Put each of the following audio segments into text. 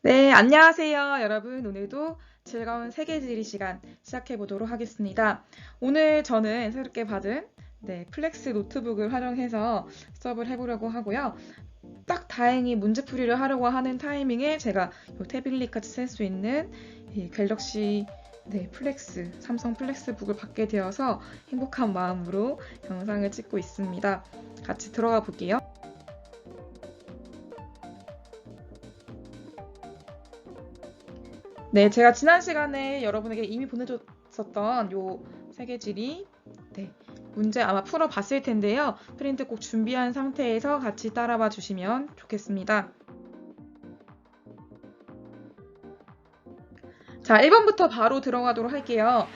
네, 안녕하세요, 여러분. 오늘도 즐거운 세계지리 시간 시작해 보도록 하겠습니다. 오늘 저는 새롭게 받은 플렉스 노트북을 활용해서 수업을 해보려고 하고요. 딱 다행히 문제풀이를 하려고 하는 타이밍에 제가 이 태블릿까지 쓸 수 있는 이 갤럭시 플렉스, 삼성 플렉스북을 받게 되어서 행복한 마음으로 영상을 찍고 있습니다. 같이 들어가 볼게요. 네, 제가 지난 시간에 여러분에게 이미 보내줬었던 요 세계지리 문제 아마 풀어봤을 텐데요. 프린트 꼭 준비한 상태에서 같이 따라봐 주시면 좋겠습니다. 자, 1번부터 바로 들어가도록 할게요.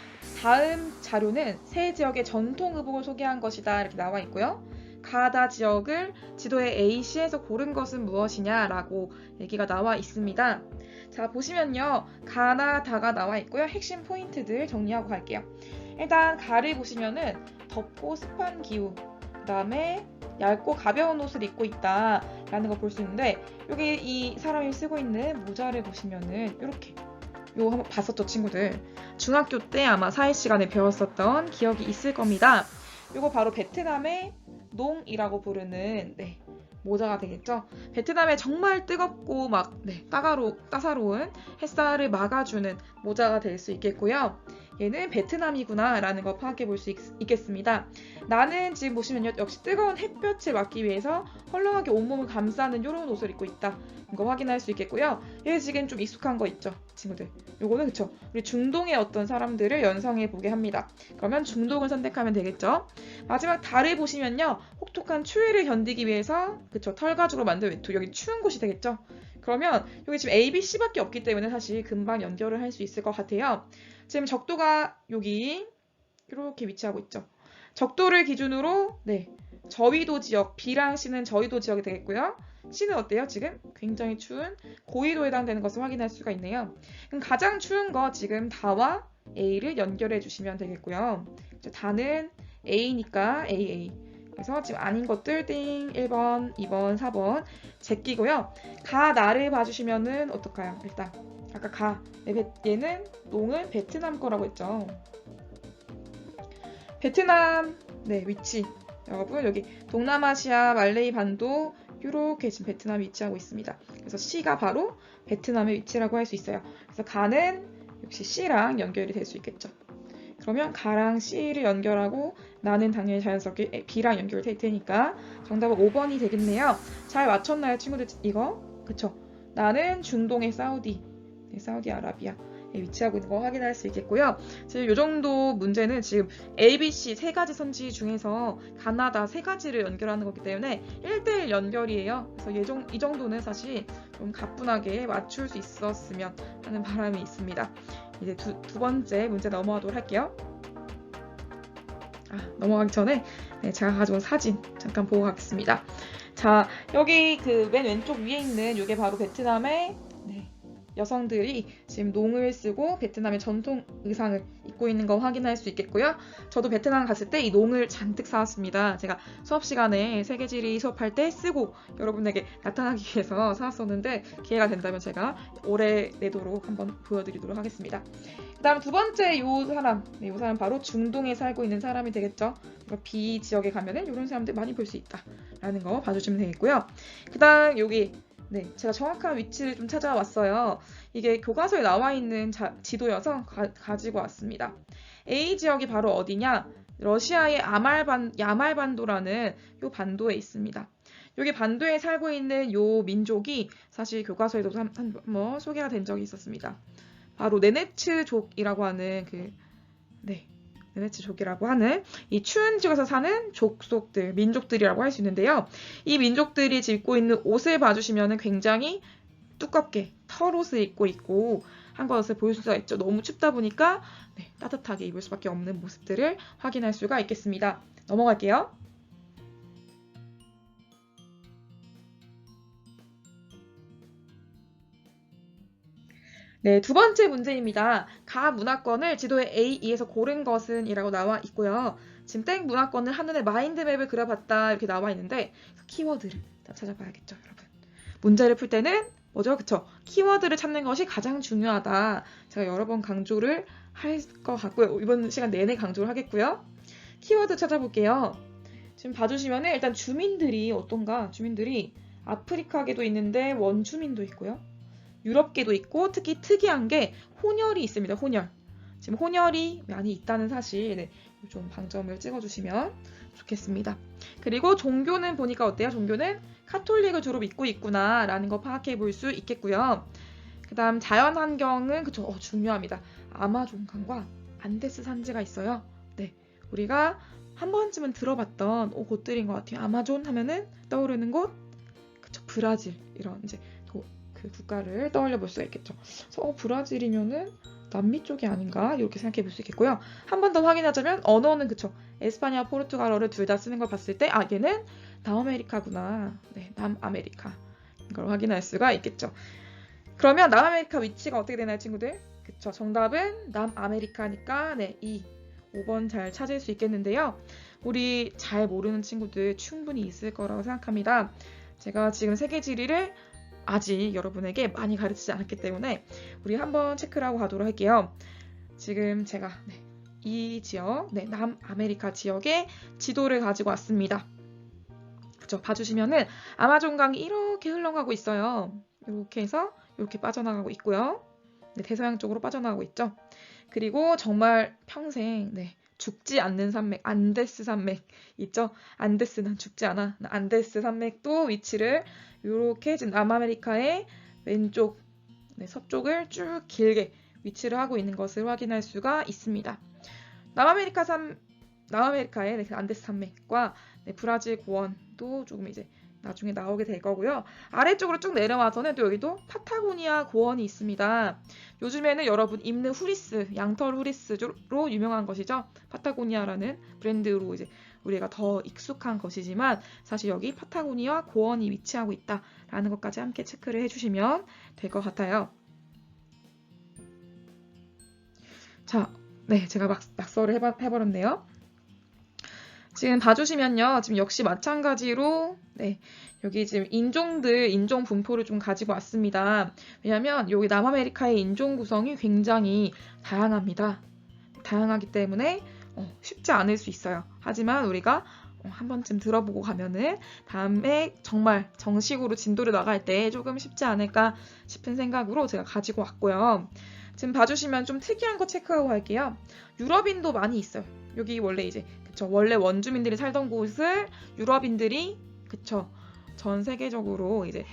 다음 자료는 세 지역의 전통 의복을 소개한 것이다 이렇게 나와 있고요. 가다 지역을 지도의 A시에서 고른 것은 무엇이냐라고 얘기가 나와 있습니다. 자, 보시면요. 가나 다가 나와 있고요. 핵심 포인트들 정리하고 갈게요. 일단 가를 보시면은 덥고 습한 기후, 그 다음에 얇고 가벼운 옷을 입고 있다라는 걸 볼 수 있는데 여기 이 사람이 쓰고 있는 모자를 보시면은 이렇게 요거 한번 봤었죠, 친구들? 중학교 때 아마 사회 시간에 배웠었던 기억이 있을 겁니다. 요거 바로 베트남의 농이라고 부르는 모자가 되겠죠. 베트남에 정말 뜨겁고 따사로운 햇살을 막아주는 모자가 될 수 있겠고요. 얘는 베트남이구나 라는 거 파악해 볼 수 있겠습니다. 나는 지금 보시면요, 역시 뜨거운 햇볕을 막기 위해서 헐렁하게 온몸을 감싸는 이런 옷을 입고 있다. 이거 확인할 수 있겠고요. 얘 지금 좀 익숙한 거 있죠, 친구들. 요거는 그쵸, 우리 중동의 어떤 사람들을 연상해 보게 합니다. 그러면 중동을 선택하면 되겠죠. 마지막 달을 보시면요, 혹독한 추위를 견디기 위해서 그쵸, 털가죽으로 만든 외투, 여기 추운 곳이 되겠죠. 그러면 여기 지금 A, B, C밖에 없기 때문에 사실 금방 연결을 할 수 있을 것 같아요. 지금 적도가 여기 이렇게 위치하고 있죠. 적도를 기준으로 저위도 지역, B랑 C는 저위도 지역이 되겠고요. C는 어때요? 지금 굉장히 추운 고위도에 해당되는 것을 확인할 수가 있네요. 그럼 가장 추운 거 지금 다와 A를 연결해 주시면 되겠고요. 다는 A니까 AA. 그래서 지금 아닌 것들 띵 1번, 2번, 4번 제끼고요. 가 나를 봐주시면은 어떨까요? 일단 아까 얘는 농을 베트남 거라고 했죠. 베트남 위치 여러분 여기 동남아시아 말레이 반도 이렇게 지금 베트남이 위치하고 있습니다. 그래서 C가 바로 베트남의 위치라고 할 수 있어요. 그래서 가는 역시 C랑 연결이 될 수 있겠죠. 그러면 가랑 C를 연결하고 나는 당연히 자연스럽게 B랑 연결이 될 테니까 정답은 5번이 되겠네요. 잘 맞췄나요, 친구들? 이거? 그쵸? 나는 중동의 사우디아라비아에 위치하고 있는 거 확인할 수 있겠고요. 지금 이 정도 문제는 지금 A, B, C 세 가지 선지 중에서 가나다 세 가지를 연결하는 거기 때문에 1대1 연결이에요. 그래서 이 정도는 사실 좀 가뿐하게 맞출 수 있었으면 하는 바람이 있습니다. 이제 두 번째 문제 넘어가도록 할게요. 넘어가기 전에 제가 가져온 사진 잠깐 보고 가겠습니다. 자, 여기 그 맨 왼쪽 위에 있는 이게 바로 베트남의 여성들이 지금 농을 쓰고 베트남의 전통 의상을 입고 있는 거 확인할 수 있겠고요. 저도 베트남 갔을 때 이 농을 잔뜩 사왔습니다. 제가 수업 시간에 세계지리 수업할 때 쓰고 여러분에게 나타나기 위해서 사왔었는데 기회가 된다면 제가 올해 내도록 한번 보여드리도록 하겠습니다. 그 다음 두 번째 이 사람 바로 중동에 살고 있는 사람이 되겠죠. B 지역에 가면은 이런 사람들 많이 볼 수 있다라는 거 봐주시면 되겠고요. 그 다음 여기 제가 정확한 위치를 좀 찾아왔어요. 이게 교과서에 나와 있는 지도여서 가지고 왔습니다. A 지역이 바로 어디냐? 러시아의 야말반도라는 요 반도에 있습니다. 여기 반도에 살고 있는 요 민족이 사실 교과서에도 한번 소개가 된 적이 있었습니다. 바로 네네츠족이라고 하는 네네츠족이라고 하는 이 추운 지역에서 사는 민족들이라고 할 수 있는데요. 이 민족들이 입고 있는 옷을 봐주시면 굉장히 두껍게 털옷을 입고 있고 한 것을 볼 수가 있죠. 너무 춥다 보니까 따뜻하게 입을 수밖에 없는 모습들을 확인할 수가 있겠습니다. 넘어갈게요. 두 번째 문제입니다. 가 문화권을 지도의 A2에서 고른 것은 이라고 나와 있고요. 지금 땡 문화권을 한눈에 마인드맵을 그려봤다 이렇게 나와 있는데 그 키워드를 찾아봐야겠죠, 여러분. 문제를 풀 때는 뭐죠? 그쵸? 키워드를 찾는 것이 가장 중요하다. 제가 여러 번 강조를 할 것 같고요. 이번 시간 내내 강조를 하겠고요. 키워드 찾아볼게요. 지금 봐주시면은 일단 주민들이 어떤가? 주민들이 아프리카계도 있는데 원주민도 있고요. 유럽계도 있고 특히 특이한 게 혼혈이 있습니다. 혼혈. 지금 혼혈이 많이 있다는 사실 네, 좀 방점을 찍어주시면 좋겠습니다. 그리고 종교는 보니까 어때요? 종교는 카톨릭을 주로 믿고 있구나 라는 거 파악해 볼 수 있겠고요. 그 다음 자연환경은 그쵸 중요합니다. 아마존강과 안데스 산지가 있어요. 네, 우리가 한 번쯤은 들어봤던 곳들인 것 같아요. 아마존 하면은 떠오르는 곳 그쵸 브라질 이런 이제 그 국가를 떠올려 볼 수가 있겠죠. 그래서 브라질이면은 남미 쪽이 아닌가 이렇게 생각해 볼 수 있겠고요. 한 번 더 확인하자면 언어는 그쵸 에스파니아, 포르투갈어를 둘 다 쓰는 걸 봤을 때 얘는 남아메리카구나. 네, 남아메리카 이걸 확인할 수가 있겠죠. 그러면 남아메리카 위치가 어떻게 되나요, 친구들? 그쵸, 정답은 남아메리카니까 네, 5번 잘 찾을 수 있겠는데요. 우리 잘 모르는 친구들 충분히 있을 거라고 생각합니다. 제가 지금 세계 지리를 아직 여러분에게 많이 가르치지 않았기 때문에 우리 한번 체크를 하고 가도록 할게요. 지금 제가 이 지역, 남아메리카 지역의 지도를 가지고 왔습니다. 그쵸, 봐주시면은 아마존강이 이렇게 흘러가고 있어요. 이렇게 해서 이렇게 빠져나가고 있고요. 대서양 쪽으로 빠져나가고 있죠. 그리고 정말 평생 죽지 않는 산맥, 안데스 산맥 있죠? 안데스 난 죽지 않아. 안데스 산맥도 위치를 이렇게 지금 남아메리카의 왼쪽, 서쪽을 쭉 길게 위치를 하고 있는 것을 확인할 수가 있습니다. 남아메리카의 안데스 산맥과 브라질 고원도 조금 이제 나중에 나오게 될 거고요. 아래쪽으로 쭉 내려와서는 또 여기도 파타고니아 고원이 있습니다. 요즘에는 여러분 입는 후리스, 양털 후리스로 유명한 것이죠. 파타고니아라는 브랜드로 이제 우리가 더 익숙한 것이지만 사실 여기 파타고니아 고원이 위치하고 있다라는 것까지 함께 체크를 해주시면 될 것 같아요. 자, 제가 낙서를 해버렸네요. 지금 봐주시면요. 지금 역시 마찬가지로 여기 지금 인종 분포를 좀 가지고 왔습니다. 왜냐하면 여기 남아메리카의 인종 구성이 굉장히 다양합니다. 다양하기 때문에 쉽지 않을 수 있어요. 하지만 우리가 한 번쯤 들어보고 가면은 다음에 정말 정식으로 진도를 나갈 때 조금 쉽지 않을까 싶은 생각으로 제가 가지고 왔고요. 지금 봐주시면 좀 특이한 거 체크하고 갈게요. 유럽인도 많이 있어요. 여기 원래 이제 원래 원주민들이 살던 곳을 유럽인들이 전 세계적으로 이제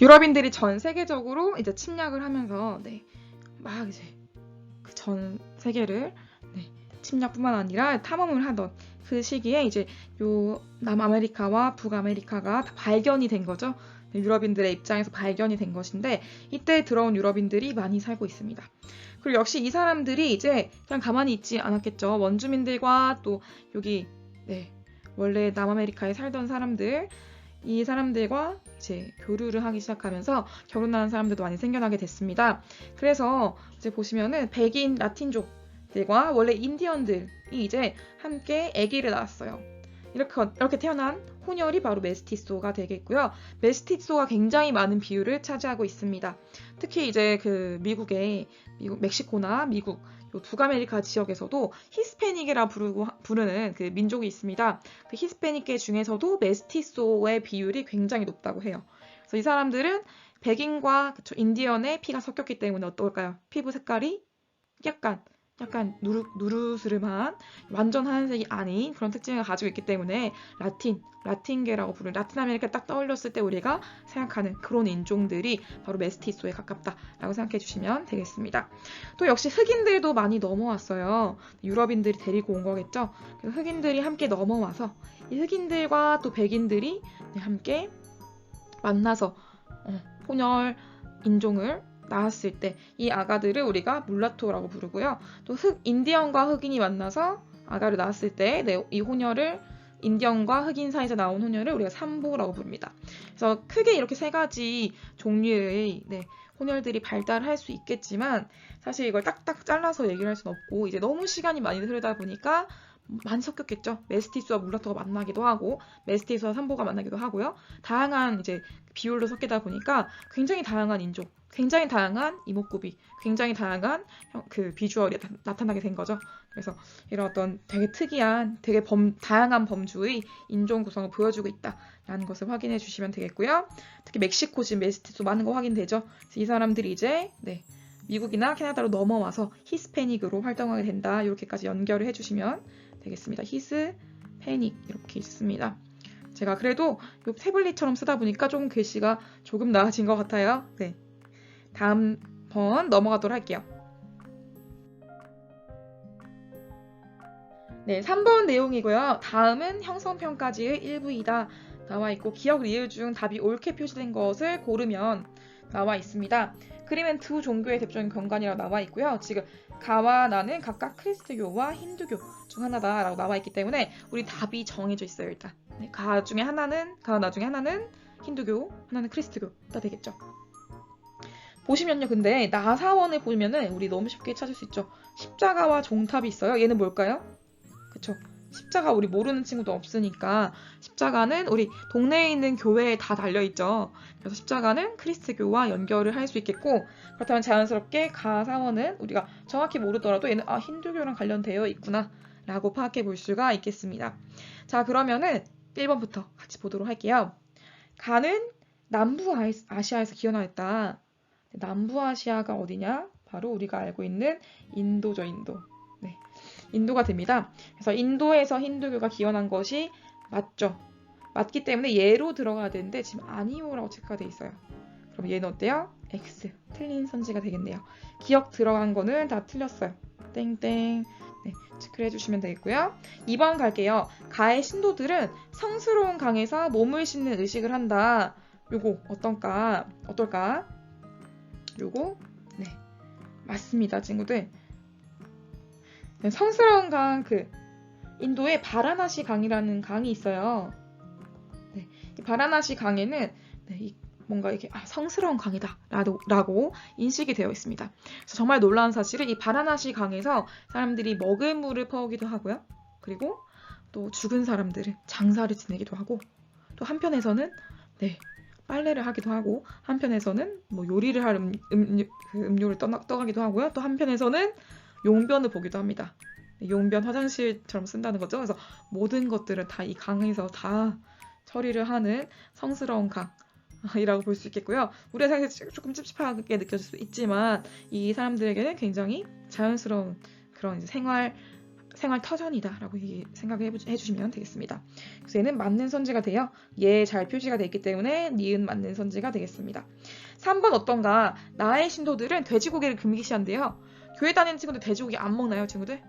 유럽인들이 전 세계적으로 이제 침략을 하면서 막 이제 그 전 세계를 침략뿐만 아니라 탐험을 하던 그 시기에 이제 요 남아메리카와 북아메리카가 다 발견이 된 거죠. 유럽인들의 입장에서 발견이 된 것인데 이때 들어온 유럽인들이 많이 살고 있습니다. 그리고 역시 이 사람들이 이제 그냥 가만히 있지 않았겠죠. 원주민들과 또 여기 원래 남아메리카에 살던 사람들 이 사람들과 이제 교류를 하기 시작하면서 결혼하는 사람들도 많이 생겨나게 됐습니다. 그래서 이제 보시면은 백인 라틴족들과 원래 인디언들이 이제 함께 아기를 낳았어요. 이렇게 태어난 혼혈이 바로 메스티소가 되겠고요. 메스티소가 굉장히 많은 비율을 차지하고 있습니다. 특히 이제 그 멕시코나 미국 북아메리카 지역에서도 히스패닉이라 부르는 그 민족이 있습니다. 그 히스패닉계 중에서도 메스티소의 비율이 굉장히 높다고 해요. 그래서 이 사람들은 백인과 인디언의 피가 섞였기 때문에 어떨까요? 피부 색깔이 약간 누르스름한 완전 하얀색이 아닌 그런 특징을 가지고 있기 때문에 라틴계라고 부르는 라틴 아메리카 딱 떠올렸을 때 우리가 생각하는 그런 인종들이 바로 메스티소에 가깝다라고 생각해 주시면 되겠습니다. 또 역시 흑인들도 많이 넘어왔어요. 유럽인들이 데리고 온 거겠죠. 그래서 흑인들이 함께 넘어와서 이 흑인들과 또 백인들이 함께 만나서 혼혈 인종을 낳았을 때 이 아가들을 우리가 물라토라고 부르고요. 또 인디언과 흑인이 만나서 아가를 낳았을 때 이 혼혈을 인디언과 흑인 사이에서 나온 혼혈을 우리가 삼보라고 부릅니다. 그래서 크게 이렇게 세 가지 종류의 혼혈들이 발달할 수 있겠지만 사실 이걸 딱딱 잘라서 얘기를 할 수는 없고 이제 너무 시간이 많이 흐르다 보니까 많이 섞였겠죠. 메스티스와 물라토가 만나기도 하고 메스티스와 삼보가 만나기도 하고요. 다양한 이제 비율로 섞이다 보니까 굉장히 다양한 인종, 굉장히 다양한 이목구비, 굉장히 다양한 그 비주얼이 나타나게 된 거죠. 그래서 이런 어떤 되게 특이한, 되게 다양한 범주의 인종 구성을 보여주고 있다라는 것을 확인해 주시면 되겠고요. 특히 멕시코 지금 메스티스 많은 거 확인되죠. 그래서 이 사람들이 이제 미국이나 캐나다로 넘어와서 히스패닉으로 활동하게 된다. 이렇게까지 연결을 해주시면 되겠습니다. 히스패닉 이렇게 있습니다. 제가 그래도 요 태블릿처럼 쓰다 보니까 조금 글씨가 조금 나아진 것 같아요. 네, 다음 번 넘어가도록 할게요. 네, 3번 내용이고요. 다음은 형성편까지의 일부이다. 나와 있고 기억 리을 중 답이 옳게 표시된 것을 고르면 나와 있습니다. 그림엔 두 종교의 대표적인 경관이라고 나와 있고요. 지금 가와 나는 각각 크리스트교와 힌두교 중 하나다라고 나와 있기 때문에 우리 답이 정해져 있어요. 일단 네, 가 나 중에 하나는 힌두교, 하나는 크리스트교가 되겠죠. 보시면요, 근데 나사원을 보면은 우리 너무 쉽게 찾을 수 있죠. 십자가와 종탑이 있어요. 얘는 뭘까요? 그쵸? 십자가 우리 모르는 친구도 없으니까 십자가는 우리 동네에 있는 교회에 다 달려있죠. 그래서 십자가는 크리스트교와 연결을 할 수 있겠고, 그렇다면 자연스럽게 가사원은 우리가 정확히 모르더라도 얘는 힌두교랑 관련되어 있구나 라고 파악해 볼 수가 있겠습니다. 자, 그러면은 1번부터 같이 보도록 할게요. 가는 남부아시아에서 기원하였다. 남부아시아가 어디냐? 바로 우리가 알고 있는 인도죠, 인도. 네, 인도가 됩니다. 그래서 인도에서 힌두교가 기원한 것이 맞죠. 맞기 때문에 예로 들어가야 되는데 지금 아니오라고 체크가 돼 있어요. 그럼 얘는 어때요? X. 틀린 선지가 되겠네요. 기억 들어간 거는 다 틀렸어요. 땡땡. 네, 체크를 해주시면 되겠고요. 2번 갈게요. 가의 신도들은 성스러운 강에서 몸을 씻는 의식을 한다. 요거 어떨까? 요거 네, 맞습니다, 친구들. 네, 성스러운 강, 인도에 바라나시 강이라는 강이 있어요. 네, 이 바라나시 강에는 뭔가 이게 성스러운 강이다 라고 인식이 되어 있습니다. 그래서 정말 놀라운 사실은 이 바라나시 강에서 사람들이 먹을 물을 퍼오기도 하고요. 그리고 또 죽은 사람들은 장사를 지내기도 하고, 또 한편에서는 빨래를 하기도 하고, 한편에서는 뭐 요리를 할 음료를 떠가기도 하고요. 또 한편에서는 용변을 보기도 합니다. 용변 화장실처럼 쓴다는 거죠. 그래서 모든 것들은 다 이 강에서 다 처리를 하는 성스러운 강이라고 볼 수 있겠고요. 우리가 생각해서 조금 찝찝하게 느껴질 수 있지만 이 사람들에게는 굉장히 자연스러운 그런 생활 터전이다라고 생각을 해주시면 되겠습니다. 그래서 얘는 맞는 선지가 돼요. 얘 잘 표시가 되어 있기 때문에 니은 맞는 선지가 되겠습니다. 3번 어떤가? 나의 신도들은 돼지고기를 금기시한대요. 교회 다니는 친구들 돼지고기 안 먹나요, 친구들?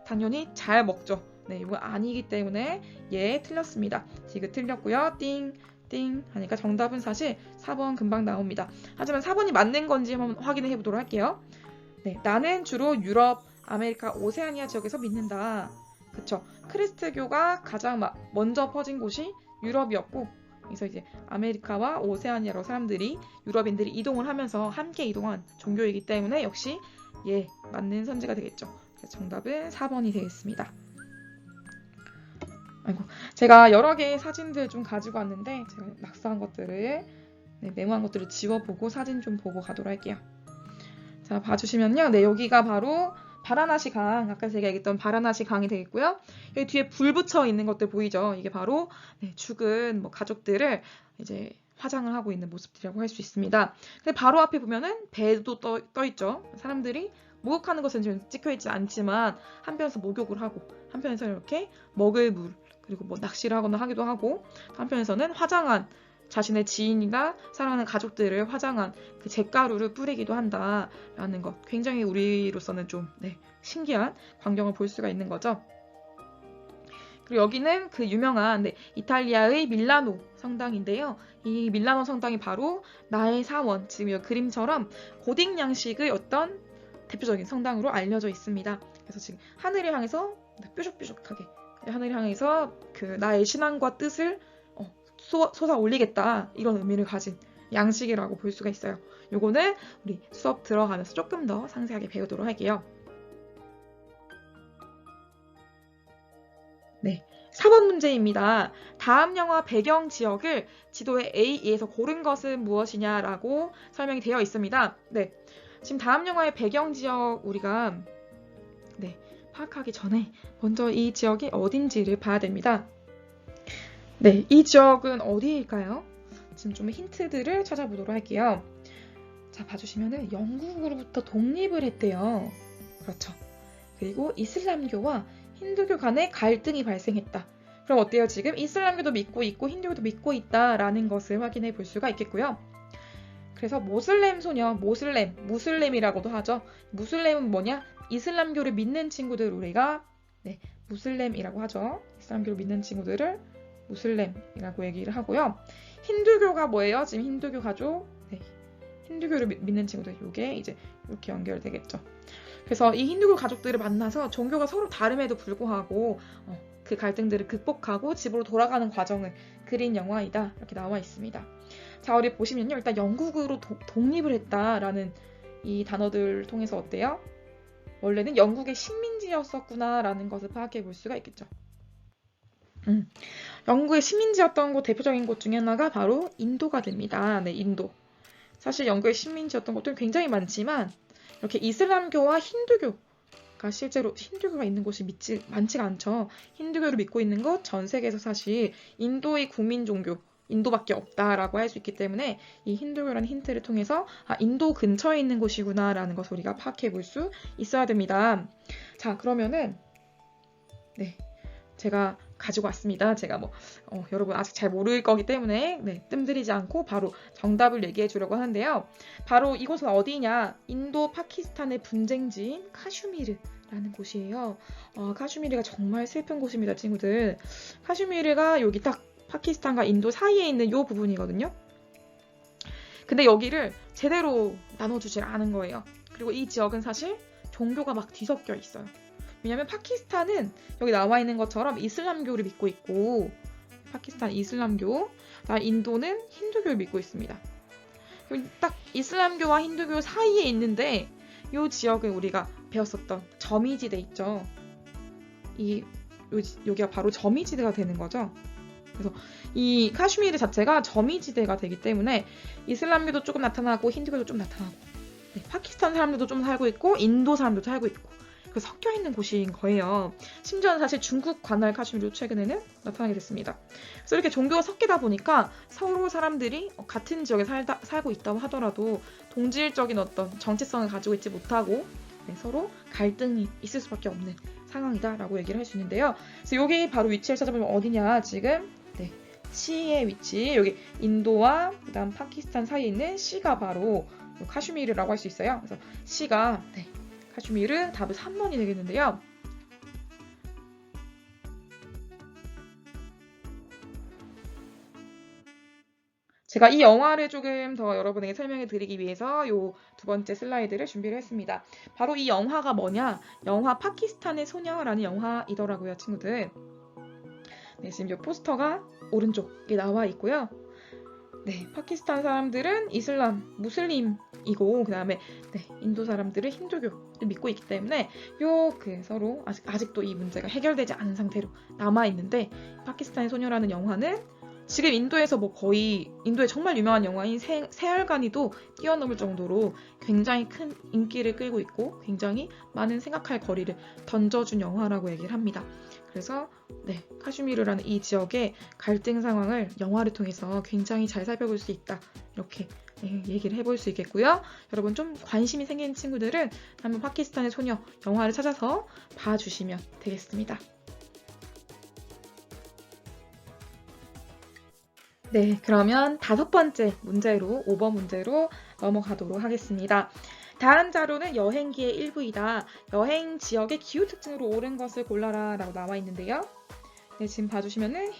당연히 잘 먹죠. 네, 이거 아니기 때문에 얘 틀렸습니다. 지금 틀렸고요. 띵 하니까 정답은 사실 4번 금방 나옵니다. 하지만 4번이 맞는 건지 한번 확인해 보도록 할게요. 네, 나는 주로 유럽, 아메리카, 오세아니아 지역에서 믿는다. 그쵸? 크리스트교가 가장 먼저 퍼진 곳이 유럽이었고, 그래서 이제 아메리카와 오세아니아로 유럽인들이 이동을 하면서 함께 이동한 종교이기 때문에 역시 맞는 선지가 되겠죠. 그래서 정답은 4번이 되겠습니다. 제가 여러 개의 사진들 좀 가지고 왔는데 제가 낙서한 것들을 메모한 것들을 지워보고 사진 좀 보고 가도록 할게요. 자, 봐주시면요. 네, 여기가 바로 바라나시 강, 아까 제가 얘기했던 바라나시 강이 되겠고요. 여기 뒤에 불 붙여 있는 것들 보이죠? 이게 바로 죽은 가족들을 이제 화장을 하고 있는 모습들이라고 할 수 있습니다. 근데 바로 앞에 보면은 배도 떠 있죠. 사람들이 목욕하는 것은 지금 찍혀 있지 않지만 한편에서 목욕을 하고, 한편에서 이렇게 먹을 물, 그리고 낚시를 하거나 하기도 하고, 한편에서는 화장한 자신의 지인이나 사랑하는 가족들을 화장한 그 잿가루를 뿌리기도 한다라는 것, 굉장히 우리로서는 좀 신기한 광경을 볼 수가 있는 거죠. 그리고 여기는 그 유명한 이탈리아의 밀라노 성당인데요. 이 밀라노 성당이 바로 나의 사원, 지금 이 그림처럼 고딕 양식의 어떤 대표적인 성당으로 알려져 있습니다. 그래서 지금 하늘을 향해서 뾰족뾰족하게 하늘을 향해서 그 나의 신앙과 뜻을 솟아 올리겠다, 이런 의미를 가진 양식이라고 볼 수가 있어요. 요거는 우리 수업 들어가면서 조금 더 상세하게 배우도록 할게요. 네, 4번 문제입니다. 다음 영화 배경 지역을 지도의 A에서 고른 것은 무엇이냐라고 설명이 되어 있습니다. 네, 지금 다음 영화의 배경 지역 우리가 파악하기 전에 먼저 이 지역이 어딘지를 봐야 됩니다. 네, 이 지역은 어디일까요? 지금 좀 힌트들을 찾아보도록 할게요. 자, 봐주시면은 영국으로부터 독립을 했대요. 그렇죠. 그리고 이슬람교와 힌두교 간의 갈등이 발생했다. 그럼 어때요? 지금 이슬람교도 믿고 있고 힌두교도 믿고 있다라는 것을 확인해 볼 수가 있겠고요. 그래서 모슬렘 소녀, 무슬렘이라고도 하죠. 무슬렘은 뭐냐? 이슬람교를 믿는 친구들 우리가 무슬렘이라고 하죠. 이슬람교를 믿는 친구들을 무슬렘이라고 얘기를 하고요. 힌두교가 뭐예요? 지금 힌두교 가족, 힌두교를 믿는 친구들, 이게 이제 이렇게 연결되겠죠. 그래서 이 힌두교 가족들을 만나서 종교가 서로 다름에도 불구하고 그 갈등들을 극복하고 집으로 돌아가는 과정을 그린 영화이다. 이렇게 나와 있습니다. 자, 우리 보시면요. 일단 영국으로 독립을 했다라는 이 단어들을 통해서 어때요? 원래는 영국의 식민지였었구나라는 것을 파악해 볼 수가 있겠죠. 영국의 식민지였던 곳 대표적인 곳 중에 하나가 바로 인도가 됩니다. 네, 인도. 사실 영국의 식민지였던 곳들은 굉장히 많지만 이렇게 이슬람교와 힌두교가 실제로 힌두교가 있는 곳이 많지가 않죠. 힌두교를 믿고 있는 것 전 세계에서 사실 인도의 국민 종교 인도밖에 없다라고 할 수 있기 때문에 이 힌두교라는 힌트를 통해서 인도 근처에 있는 곳이구나라는 것을 우리가 파악해 볼 수 있어야 됩니다. 자, 그러면은 제가 가지고 왔습니다. 제가 여러분 아직 잘 모를 거기 때문에 뜸들이지 않고 바로 정답을 얘기해 주려고 하는데요. 바로 이곳은 어디냐? 인도 파키스탄의 분쟁지인 카슈미르라는 곳이에요. 카슈미르가 정말 슬픈 곳입니다, 친구들. 카슈미르가 여기 딱 파키스탄과 인도 사이에 있는 이 부분이거든요. 근데 여기를 제대로 나눠주질 않은 거예요. 그리고 이 지역은 사실 종교가 막 뒤섞여 있어요. 왜냐면 파키스탄은 여기 나와 있는 것처럼 이슬람교를 믿고 있고 파키스탄 이슬람교, 인도는 힌두교를 믿고 있습니다. 딱 이슬람교와 힌두교 사이에 있는데 이 지역은 우리가 배웠었던 저미지대 있죠. 여기가 바로 저미지대가 되는 거죠. 그래서 이 카슈미르 자체가 저미지대가 되기 때문에 이슬람교도 조금 나타나고 힌두교도 좀 나타나고 파키스탄 사람들도 좀 살고 있고 인도 사람들도 살고 있고 섞여 있는 곳인 거예요. 심지어는 사실 중국 관할 카슈미르도 최근에는 나타나게 됐습니다. 그래서 이렇게 종교가 섞이다 보니까 서로 사람들이 같은 지역에 살고 있다고 하더라도 동질적인 어떤 정체성을 가지고 있지 못하고 서로 갈등이 있을 수밖에 없는 상황이다라고 얘기를 할 수 있는데요. 그래서 여기 바로 위치를 찾아보면 어디냐? 지금 시의 위치, 여기 인도와 그다음 파키스탄 사이에 있는 시가 바로 카슈미르라고 할 수 있어요. 그래서 시가 카슈미르 답은 3번이 되겠는데요. 제가 이 영화를 조금 더 여러분에게 설명해 드리기 위해서 요 두 번째 슬라이드를 준비를 했습니다. 바로 이 영화가 뭐냐? 영화 파키스탄의 소녀라는 영화이더라고요, 친구들. 지금 이 포스터가 오른쪽에 나와 있고요. 파키스탄 사람들은 무슬림이고 그 다음에 인도 사람들은 힌두교를 믿고 있기 때문에 서로 아직도 이 문제가 해결되지 않은 상태로 남아 있는데 파키스탄의 소녀라는 영화는 지금 인도에서 거의 인도의 정말 유명한 영화인 세알가니도 뛰어넘을 정도로 굉장히 큰 인기를 끌고 있고 굉장히 많은 생각할 거리를 던져준 영화라고 얘기를 합니다. 그래서 카슈미르라는 이 지역의 갈등 상황을 영화를 통해서 굉장히 잘 살펴볼 수 있다. 이렇게 얘기를 해볼 수 있겠고요. 여러분 좀 관심이 생긴 친구들은 한번 파키스탄의 소녀 영화를 찾아서 봐주시면 되겠습니다. 그러면 5번째 문제로 5번 문제로 넘어가도록 하겠습니다. 다음 자료는 여행기의 일부이다. 여행 지역의 기후 특징으로 옳은 것을 골라라 라고 나와 있는데요. 지금 봐주시면은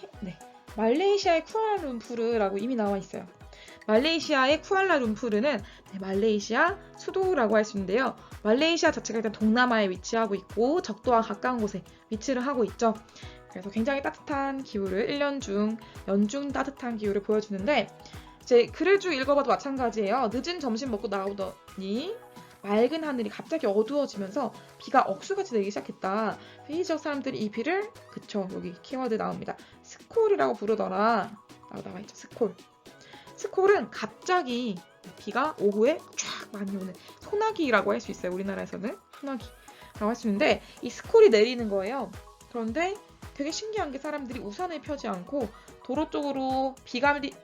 말레이시아의 쿠알라룸푸르라고 이미 나와 있어요. 말레이시아의 쿠알라룸푸르는 말레이시아 수도라고 할 수 있는데요. 말레이시아 자체가 일단 동남아에 위치하고 있고 적도와 가까운 곳에 위치를 하고 있죠. 그래서 굉장히 따뜻한 기후를 1년 중 연중 따뜻한 기후를 보여주는데 이제 글을 쭉 읽어봐도 마찬가지예요. 늦은 점심 먹고 나오더니 맑은 하늘이 갑자기 어두워지면서 비가 억수같이 내리기 시작했다. 이 지역 사람들이 이 비를 그쵸 여기 키워드 나옵니다. 스콜이라고 부르더라 라고 나와있죠. 스콜. 스콜은 갑자기 비가 오후에 쫙 많이 오는 소나기라고 할 수 있어요. 우리나라에서는 소나기라고 할 수 있는데 이 스콜이 내리는 거예요. 그런데 되게 신기한 게 사람들이 우산을 펴지 않고 도로 쪽으로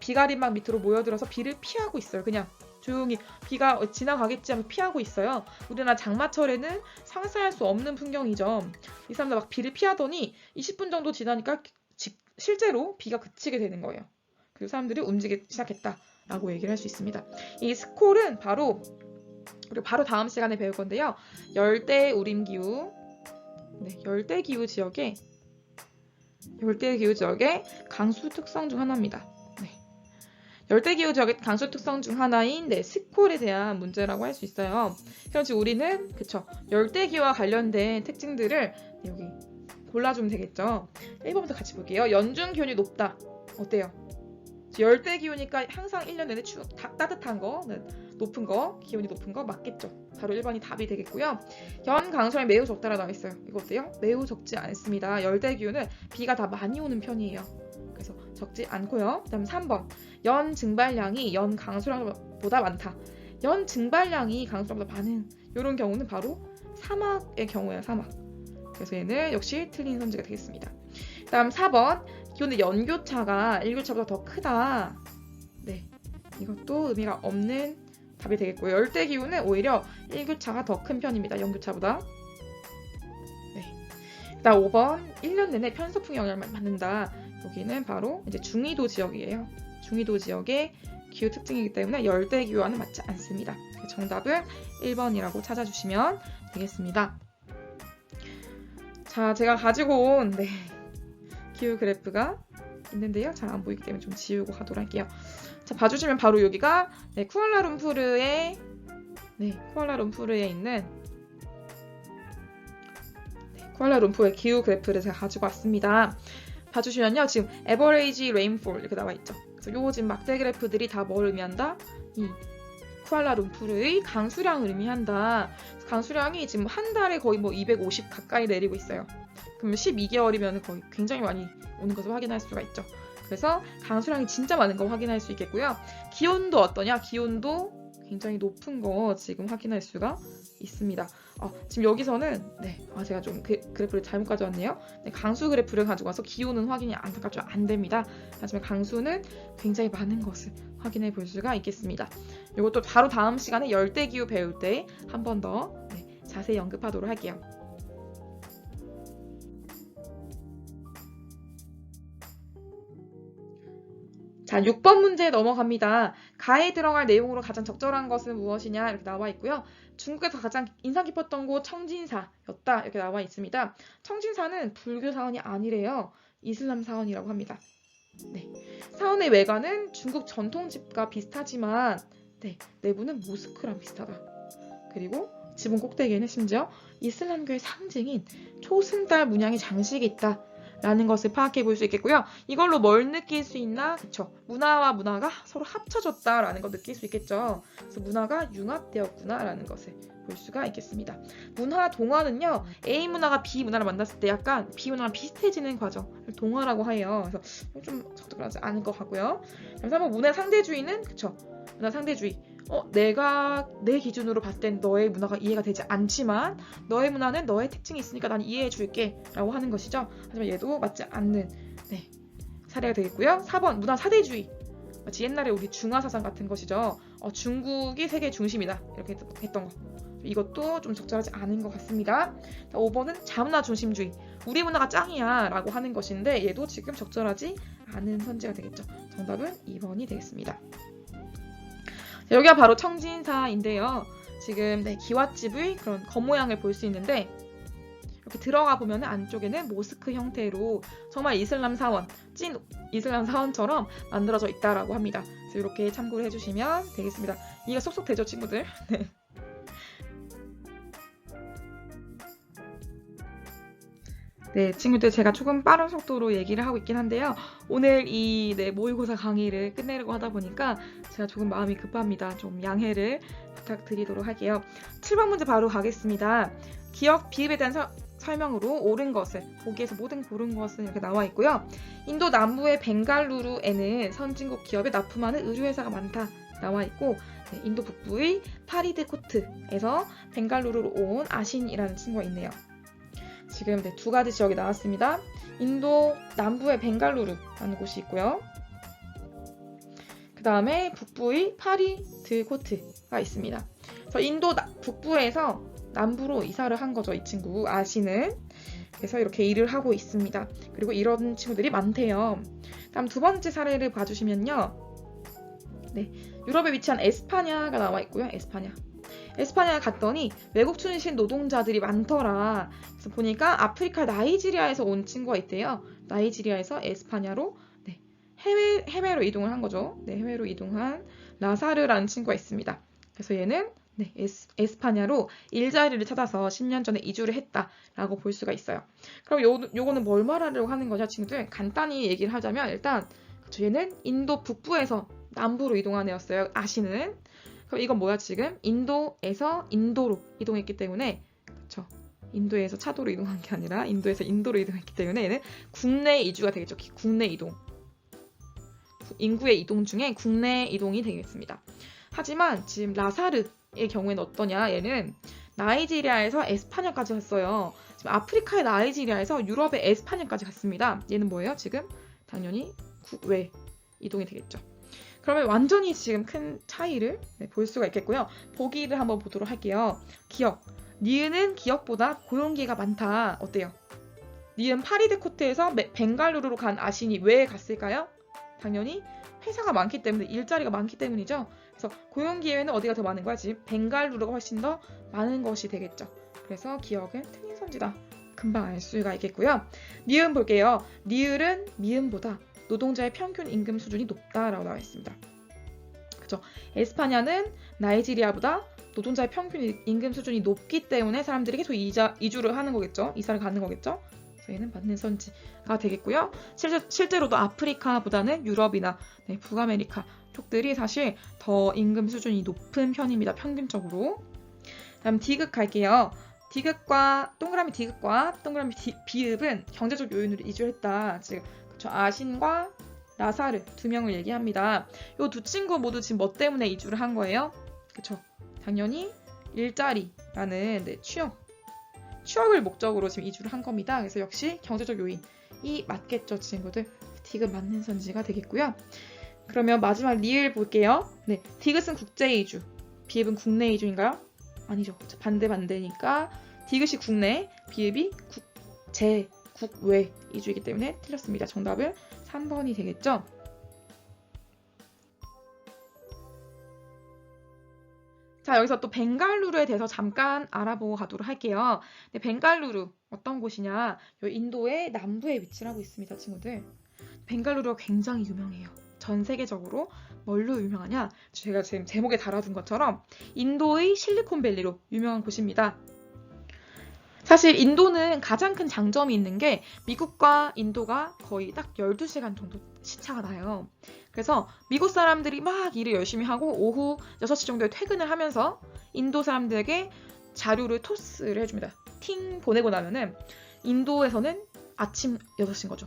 비가림막 밑으로 모여들어서 비를 피하고 있어요. 그냥 조용히 비가 지나가겠지 하면서 피하고 있어요. 우리나라 장마철에는 상상할 수 없는 풍경이죠. 이 사람들 막 비를 피하더니 20분 정도 지나니까 실제로 비가 그치게 되는 거예요. 그리고 사람들이 움직이기 시작했다라고 얘기를 할 수 있습니다. 이 스콜은 바로 우리가 바로 다음 시간에 배울 건데요. 열대우림기후, 열대기후 지역의 강수 특성 중 하나입니다. 열대기후 지역의 강수 특성 중 하나인 스콜에 대한 문제라고 할 수 있어요. 그렇지 우리는 그쵸 열대기후와 관련된 특징들을 여기 골라주면 되겠죠. 1번부터 같이 볼게요. 연중 기온이 높다. 어때요? 열대기후니까 항상 1년 내내 따뜻한 거, 높은 거, 기온이 높은 거 맞겠죠. 바로 1번이 답이 되겠고요. 연 강수량이 매우 적다라고 나와 있어요. 이거 어때요? 매우 적지 않습니다. 열대기후는 비가 다 많이 오는 편이에요. 그래서 적지 않고요. 그다음 3번. 연 증발량이 연 강수량보다 많다. 연 증발량이 강수량보다 많은 이런 경우는 바로 사막의 경우예요. 사막. 그래서 얘는 역시 틀린 선지가 되겠습니다. 다음 4번. 기온의 연교차가 일교차보다 더 크다. 이것도 의미가 없는 답이 되겠고요. 열대기후는 오히려 일교차가 더 큰 편입니다. 연교차보다. 다음 5번. 1년 내내 편서풍 영향을 받는다. 여기는 바로 이제 중위도 지역이에요. 중위도 지역의 기후 특징이기 때문에 열대기후와는 맞지 않습니다. 정답은 1번이라고 찾아주시면 되겠습니다. 자, 제가 가지고 온 기후 그래프가 있는데요. 잘 안 보이기 때문에 좀 지우고 가도록 할게요. 자, 봐주시면 바로 여기가 쿠알라룸푸르에 있는 쿠알라룸푸르의 기후 그래프를 제가 가지고 왔습니다. 봐주시면요. 지금 average rainfall 이렇게 나와 있죠. 그래서 요 지금 막대 그래프들이 다 뭘 의미한다? 이 쿠알라룸푸르의 강수량을 의미한다. 강수량이 지금 한 달에 거의 250 가까이 내리고 있어요. 그러면 12개월이면 거의 굉장히 많이 오는 것을 확인할 수가 있죠. 그래서 강수량이 진짜 많은 거 확인할 수 있겠고요. 기온도 어떠냐? 기온도 굉장히 높은 거 지금 확인할 수가 있습니다. 지금 여기서는 제가 좀 그래프를 잘못 가져왔네요. 강수 그래프를 가지고 와서 기온은 확인이 안타깝지만 안 됩니다. 하지만 강수는 굉장히 많은 것을 확인해 볼 수가 있겠습니다. 이것도 바로 다음 시간에 열대기후 배울 때 한 번 더 자세히 언급하도록 할게요. 자, 6번 문제 넘어갑니다. 가에 들어갈 내용으로 가장 적절한 것은 무엇이냐 이렇게 나와 있고요. 중국에서 가장 인상 깊었던 곳 청진사였다 이렇게 나와 있습니다. 청진사는 불교 사원이 아니래요. 이슬람 사원이라고 합니다. 사원의 외관은 중국 전통집과 비슷하지만 내부는 모스크랑 비슷하다. 그리고 지붕 꼭대기에는 심지어 이슬람교의 상징인 초승달 문양의 장식이 있다. 라는 것을 파악해 볼 수 있겠고요. 이걸로 뭘 느낄 수 있나? 그쵸. 문화와 문화가 서로 합쳐졌다라는 걸 느낄 수 있겠죠. 그래서 문화가 융합되었구나라는 것을 볼 수가 있겠습니다. 문화 동화는요. A 문화가 B 문화를 만났을 때 약간 B 문화랑 비슷해지는 과정을 동화라고 해요. 그래서 좀 적절하지 않을 것 같고요. 그래서 한번 문화 상대주의는 그쵸. 문화 상대주의. 내가 내 기준으로 봤을 땐 너의 문화가 이해가 되지 않지만 너의 문화는 너의 특징이 있으니까 난 이해해 줄게 라고 하는 것이죠. 하지만 얘도 맞지 않는 사례가 되겠고요. 4번 문화 사대주의. 마치 옛날에 우리 중화사상 같은 것이죠. 중국이 세계 중심이다 이렇게 했던 거. 이것도 좀 적절하지 않은 것 같습니다. 5번은 자문화 중심주의. 우리 문화가 짱이야 라고 하는 것인데 얘도 지금 적절하지 않은 선지가 되겠죠. 정답은 2번이 되겠습니다. 여기가 바로 청진사인데요. 지금 기와집의 그런 겉모양을 볼 수 있는데 이렇게 들어가 보면 안쪽에는 모스크 형태로 정말 이슬람 사원, 찐 이슬람 사원처럼 만들어져 있다라고 합니다. 그래서 이렇게 참고를 해주시면 되겠습니다. 이해가 쏙쏙 되죠, 친구들? 네, 친구들 제가 조금 빠른 속도로 얘기를 하고 있긴 한데요. 오늘 이 모의고사 강의를 끝내려고 하다 보니까 제가 조금 마음이 급합니다. 좀 양해를 부탁드리도록 할게요. 7번 문제 바로 가겠습니다. 기억, 비읍에 대한 설명으로 옳은 것을, 보기에서 모든 고른 것은 이렇게 나와 있고요. 인도 남부의 벵갈루루에는 선진국 기업에 납품하는 의류회사가 많다 나와 있고, 인도 북부의 파리드코트에서 벵갈루루로 온 아신이라는 친구가 있네요. 지금 두 가지 지역이 나왔습니다. 인도 남부의 벵갈루루라는 곳이 있고요. 그 다음에 북부의 파리드코트가 있습니다. 그래서 인도 북부에서 남부로 이사를 한 거죠, 이 친구 아신은. 그래서 이렇게 일을 하고 있습니다. 그리고 이런 친구들이 많대요. 다음 두 번째 사례를 봐주시면요. 유럽에 위치한 에스파냐가 나와 있고요. 에스파냐에 갔더니 외국 출신 노동자들이 많더라. 그래서 보니까 아프리카 나이지리아에서 온 친구가 있대요. 나이지리아에서 에스파냐로 해외로 이동을 한 거죠. 해외로 이동한 라사르라는 친구가 있습니다. 그래서 얘는 에스파냐로 일자리를 찾아서 10년 전에 이주를 했다라고 볼 수가 있어요. 그럼 요거는 뭘 말하려고 하는 거죠, 친구들? 간단히 얘기를 하자면 일단 얘는 인도 북부에서 남부로 이동한 애였어요. 아시는. 그럼 이건 뭐야 지금? 인도에서 인도로 이동했기 때문에, 그쵸? 인도에서 차도로 이동한 게 아니라 인도에서 인도로 이동했기 때문에 얘는 국내 이주가 되겠죠. 국내 이동. 인구의 이동 중에 국내 이동이 되겠습니다. 하지만 지금 라사르의 경우에는 어떠냐? 얘는 나이지리아에서 에스파냐까지 갔어요. 지금 아프리카의 나이지리아에서 유럽의 에스파냐까지 갔습니다. 얘는 뭐예요? 지금 당연히 국외 이동이 되겠죠. 그러면 완전히 지금 큰 차이를 볼 수가 있겠고요. 보기를 한번 보도록 할게요. 기억. 니은은 기억보다 고용기회가 많다. 어때요? 니은 파리드코트에서 벵갈루루로 간 아신이 왜 갔을까요? 당연히 회사가 많기 때문에, 일자리가 많기 때문이죠. 그래서 고용기회는 어디가 더 많은 거야? 지금 벵갈루루가 훨씬 더 많은 것이 되겠죠. 그래서 기억은 틀린 선지다. 금방 알 수가 있겠고요. 니은 볼게요. 니을은 미음보다 노동자의 평균 임금 수준이 높다라고 나와 있습니다. 그렇죠? 에스파냐는 나이지리아보다 노동자의 평균 임금 수준이 높기 때문에 사람들이 계속 이주를 하는 거겠죠. 이사를 가는 거겠죠. 그래서 얘는 맞는 선지가 되겠고요. 실제로도 아프리카보다는 유럽이나 북아메리카 쪽들이 사실 더 임금 수준이 높은 편입니다. 평균적으로. 다음 디귿 갈게요. 동그라미 디귿과 동그라미 비읍은 경제적 요인으로 이주했다. 지금 아신과 라사르 두 명을 얘기합니다. 이 두 친구 모두 지금 뭐 때문에 이주를 한 거예요? 그쵸? 당연히 일자리라는 취업을 목적으로 지금 이주를 한 겁니다. 그래서 역시 경제적 요인이 맞겠죠, 친구들. 디귿 맞는 선지가 되겠고요. 그러면 마지막 리을 볼게요. 디귿은 국제 이주, 비읍은 국내 이주인가요? 아니죠. 반대니까 디귿이 국내, 비읍이 국외 이주이기 때문에 틀렸습니다. 정답은 3번이 되겠죠. 자, 여기서 또 벵갈루루에 대해서 잠깐 알아보고 가도록 할게요. 벵갈루루 어떤 곳이냐? 인도의 남부에 위치를 하고 있습니다, 친구들. 벵갈루루가 굉장히 유명해요. 전 세계적으로 뭘로 유명하냐? 제가 지금 제목에 달아둔 것처럼 인도의 실리콘밸리로 유명한 곳입니다. 사실 인도는 가장 큰 장점이 있는 게 미국과 인도가 거의 딱 12시간 정도 시차가 나요. 그래서 미국 사람들이 막 일을 열심히 하고 오후 6시 정도에 퇴근을 하면서 인도 사람들에게 자료를 토스를 해줍니다. 팅 보내고 나면은 인도에서는 아침 6시인 거죠.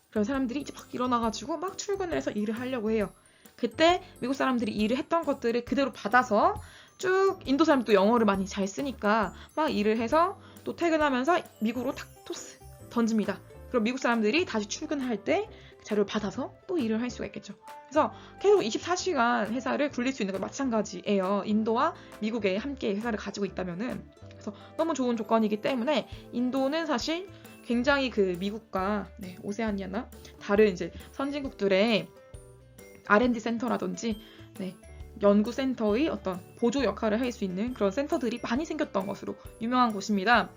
그런 사람들이 이제 막 일어나가지고 막 출근을 해서 일을 하려고 해요. 그때 미국 사람들이 일을 했던 것들을 그대로 받아서 쭉 인도 사람도 영어를 많이 잘 쓰니까 막 일을 해서 또 퇴근하면서 미국으로 탁 토스 던집니다. 그럼 미국 사람들이 다시 출근할 때 자료를 받아서 또 일을 할 수가 있겠죠. 그래서 계속 24시간 회사를 굴릴 수 있는 건 마찬가지예요. 인도와 미국에 함께 회사를 가지고 있다면은. 그래서 너무 좋은 조건이기 때문에 인도는 사실 굉장히 그 미국과 오세아니아나 다른 이제 선진국들의 R&D 센터라든지 연구센터의 어떤 보조 역할을 할 수 있는 그런 센터들이 많이 생겼던 것으로 유명한 곳입니다.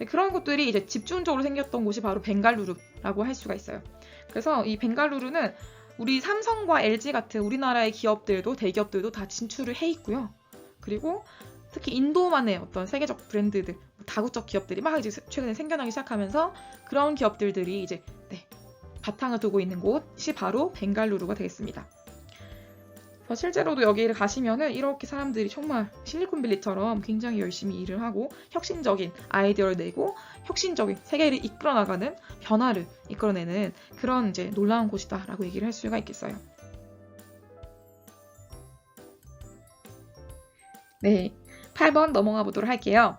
그런 곳들이 이제 집중적으로 생겼던 곳이 바로 벵갈루루라고 할 수가 있어요. 그래서 이 벵갈루루는 우리 삼성과 LG 같은 우리나라의 기업들도 대기업들도 다 진출을 해 있고요. 그리고 특히 인도만의 어떤 세계적 브랜드들, 다국적 기업들이 막 이제 최근에 생겨나기 시작하면서 그런 기업들이 이제 바탕을 두고 있는 곳이 바로 벵갈루루가 되겠습니다. 실제로도 여기를 가시면은 이렇게 사람들이 정말 실리콘밸리처럼 굉장히 열심히 일을 하고 혁신적인 아이디어를 내고 혁신적인 세계를 이끌어 나가는 변화를 이끌어내는 그런 이제 놀라운 곳이다라고 얘기를 할 수가 있겠어요. 네, 8번 넘어가 보도록 할게요.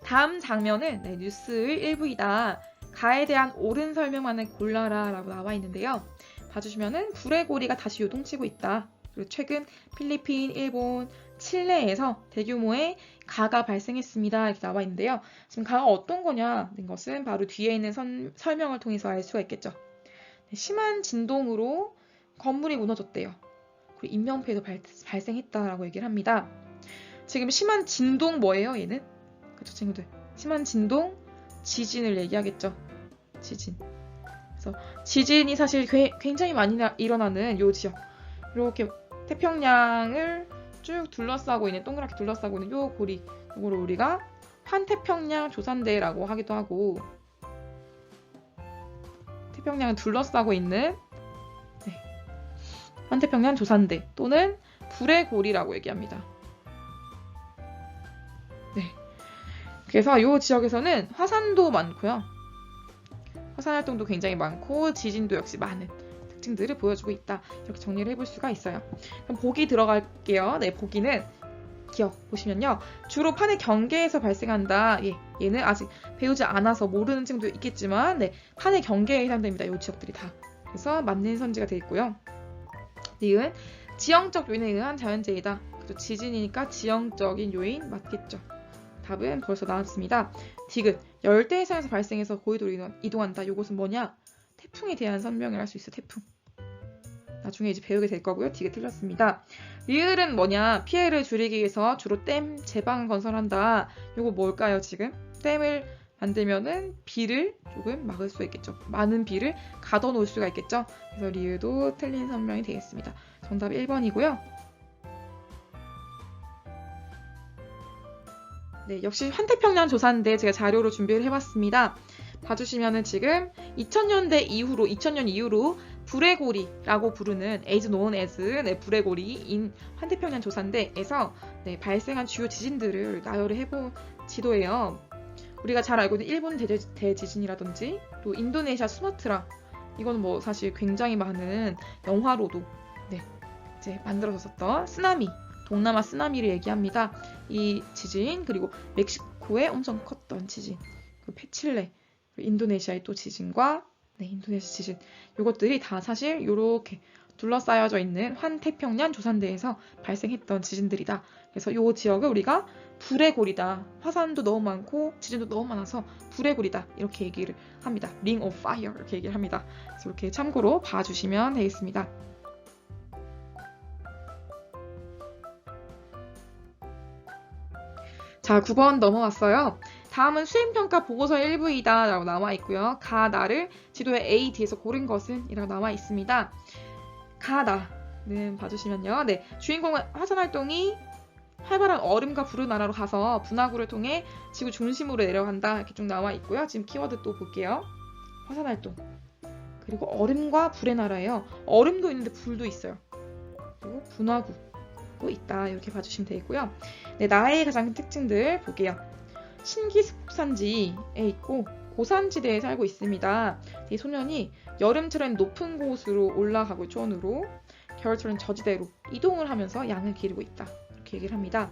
다음 장면은 뉴스의 일부이다. 가에 대한 옳은 설명만을 골라라 라고 나와 있는데요. 봐주시면은 불의 고리가 다시 요동치고 있다. 그리고 최근 필리핀, 일본, 칠레에서 대규모의 가가 발생했습니다. 이렇게 나와 있는데요. 지금 가가 어떤 거냐는 것은 바로 뒤에 있는 설명을 통해서 알 수가 있겠죠. 심한 진동으로 건물이 무너졌대요. 그리고 인명피해도 발생했다라고 얘기를 합니다. 지금 심한 진동 뭐예요, 얘는? 그쵸, 친구들? 심한 진동, 지진을 얘기하겠죠. 지진. 그래서 지진이 사실 굉장히 많이 일어나는 요 지역. 이렇게 태평양을 쭉 둘러싸고 있는, 동그랗게 둘러싸고 있는 요 고리. 이거를 우리가 환태평양 조산대라고 하기도 하고, 태평양을 둘러싸고 있는 환태평양 조산대 또는 불의 고리라고 얘기합니다. 그래서 이 지역에서는 화산도 많고요. 화산 활동도 굉장히 많고 지진도 역시 많은 특징들을 보여주고 있다. 이렇게 정리를 해볼 수가 있어요. 그럼 보기 들어갈게요. 보기는 기억 보시면요. 주로 판의 경계에서 발생한다. 얘는 아직 배우지 않아서 모르는 친구도 있겠지만 판의 경계에 해당됩니다. 이 지역들이 다. 그래서 맞는 선지가 되어 있고요. 니은 지형적 요인에 의한 자연재해이다. 지진이니까 지형적인 요인 맞겠죠. 답은 벌써 나왔습니다. 디귿 열대해상에서 발생해서 고緯도로 이동한다. 이것은 뭐냐? 태풍에 대한 설명을 할 수 있어요. 태풍. 나중에 이제 배우게 될 거고요. 디귿 틀렸습니다. 리을은 뭐냐? 피해를 줄이기 위해서 주로 댐, 제방을 건설한다. 이거 뭘까요? 지금 댐을 만들면은 비를 조금 막을 수 있겠죠. 많은 비를 가둬놓을 수가 있겠죠. 그래서 리을도 틀린 설명이 되겠습니다. 정답 1번이고요. 역시 환태평양 조사인데 제가 자료로 준비를 해봤습니다. 봐주시면은 지금 2000년 이후로 불의 고리라고 부르는 as known as 불의 고리인 환태평양 조사인데에서 발생한 주요 지진들을 나열을 해본 지도예요. 우리가 잘 알고 있는 일본 대지진이라든지 또 인도네시아 수마트라 이건 뭐 사실 굉장히 많은 영화로도 이제 만들어졌었던 쓰나미 동남아 쓰나미를 얘기합니다. 이 지진 그리고 멕시코에 엄청 컸던 지진 그리고 페칠레 인도네시아의 또 지진과 인도네시아 지진 이것들이 다 사실 이렇게 둘러싸여져 있는 환태평양 조산대에서 발생했던 지진들이다. 그래서 이 지역을 우리가 불의 고리다. 화산도 너무 많고 지진도 너무 많아서 불의 고리다. 이렇게 얘기를 합니다. Ring of Fire 이렇게 얘기를 합니다. 그래서 이렇게 참고로 봐주시면 되겠습니다. 자, 9번 넘어왔어요. 다음은 수행평가 보고서 일부이다 라고 나와 있고요. 가나를 지도에 A, D에서 고른 것은 이라고 나와 있습니다. 가나는 봐주시면요. 주인공은 화산활동이 활발한 얼음과 불의 나라로 가서 분화구를 통해 지구 중심으로 내려간다. 이렇게 쭉 나와 있고요. 지금 키워드 또 볼게요. 화산활동. 그리고 얼음과 불의 나라예요. 얼음도 있는데 불도 있어요. 그리고 분화구도 있다. 이렇게 봐주시면 되겠고요. 나의 가장 큰 특징들 볼게요. 신기습산지에 있고 고산지대에 살고 있습니다. 이 소년이 여름철엔 높은 곳으로 올라가고 초원으로 겨울철엔 저지대로 이동을 하면서 양을 기르고 있다. 이렇게 얘기를 합니다.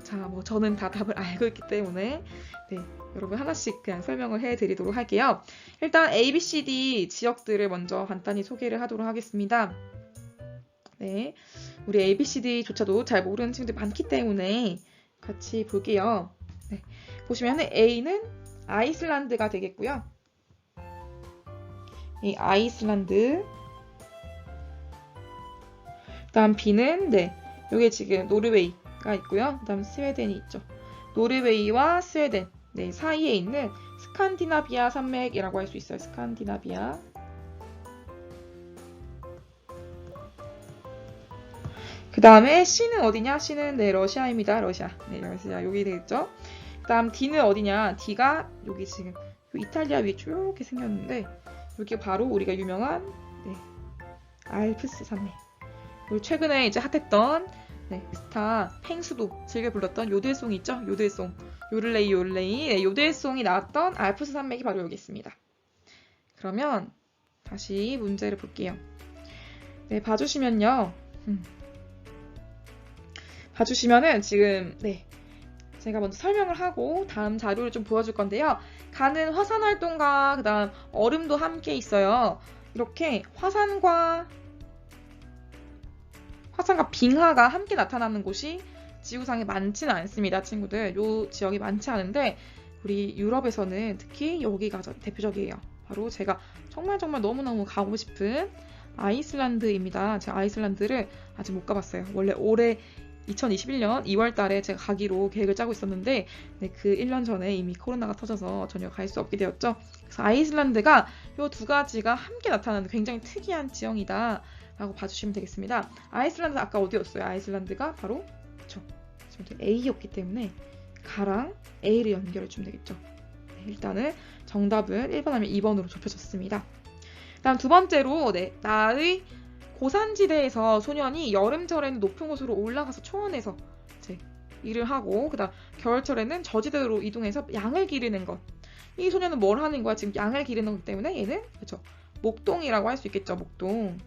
자, 뭐 저는 다 답을 알고 있기 때문에 여러분 하나씩 그냥 설명을 해드리도록 할게요. 일단 A, B, C, D 지역들을 먼저 간단히 소개를 하도록 하겠습니다. 우리 A, B, C, D조차도 잘 모르는 친구들이 많기 때문에 같이 볼게요. 보시면 A는 아이슬란드가 되겠고요. 이 아이슬란드. 다음 B는 여기 지금 노르웨이가 있고요. 다음 스웨덴이 있죠. 노르웨이와 스웨덴 사이에 있는 스칸디나비아 산맥이라고 할 수 있어요. 스칸디나비아. 그 다음에 C는 어디냐? C는 러시아입니다. 러시아. 러시아 여기 되겠죠. 그다음 D는 어디냐? D가 여기 지금 이탈리아 위에 쭉 이렇게 생겼는데 여기 바로 우리가 유명한 알프스 산맥. 그리고 최근에 이제 핫했던 스타 펭수도 즐겨 불렀던 요들송이 있죠? 요들송. 요를레이 요를레이. 요들송이 나왔던 알프스 산맥이 바로 여기 있습니다. 그러면 다시 문제를 볼게요. 봐주시면요. 봐주시면은 지금 제가 먼저 설명을 하고 다음 자료를 좀 보여줄 건데요. 가는 화산 활동과 그다음 얼음도 함께 있어요. 이렇게 화산과 빙하가 함께 나타나는 곳이 지구상에 많지는 않습니다, 친구들. 요 지역이 많지 않은데 우리 유럽에서는 특히 여기가 대표적이에요. 바로 제가 정말 너무너무 가고 싶은 아이슬란드입니다. 제가 아이슬란드를 아직 못 가봤어요. 원래 올해 2021년 2월 달에 제가 가기로 계획을 짜고 있었는데 그 1년 전에 이미 코로나가 터져서 전혀 갈 수 없게 되었죠. 그래서 아이슬란드가 이 두 가지가 함께 나타나는 굉장히 특이한 지형이다 라고 봐주시면 되겠습니다. 아이슬란드 아까 어디였어요? 아이슬란드가 바로 지금 A였기 때문에 가랑 A를 연결해 주면 되겠죠. 일단은 정답은 1번 아니면 2번으로 좁혀졌습니다. 다음 두 번째로 나의 고산지대에서 소년이 여름철에는 높은 곳으로 올라가서 초원에서 일을 하고 그다음 겨울철에는 저지대로 이동해서 양을 기르는 것. 이 소년은 뭘 하는 거야? 지금 양을 기르는 것 때문에 얘는 목동이라고 할 수 있겠죠. 목동.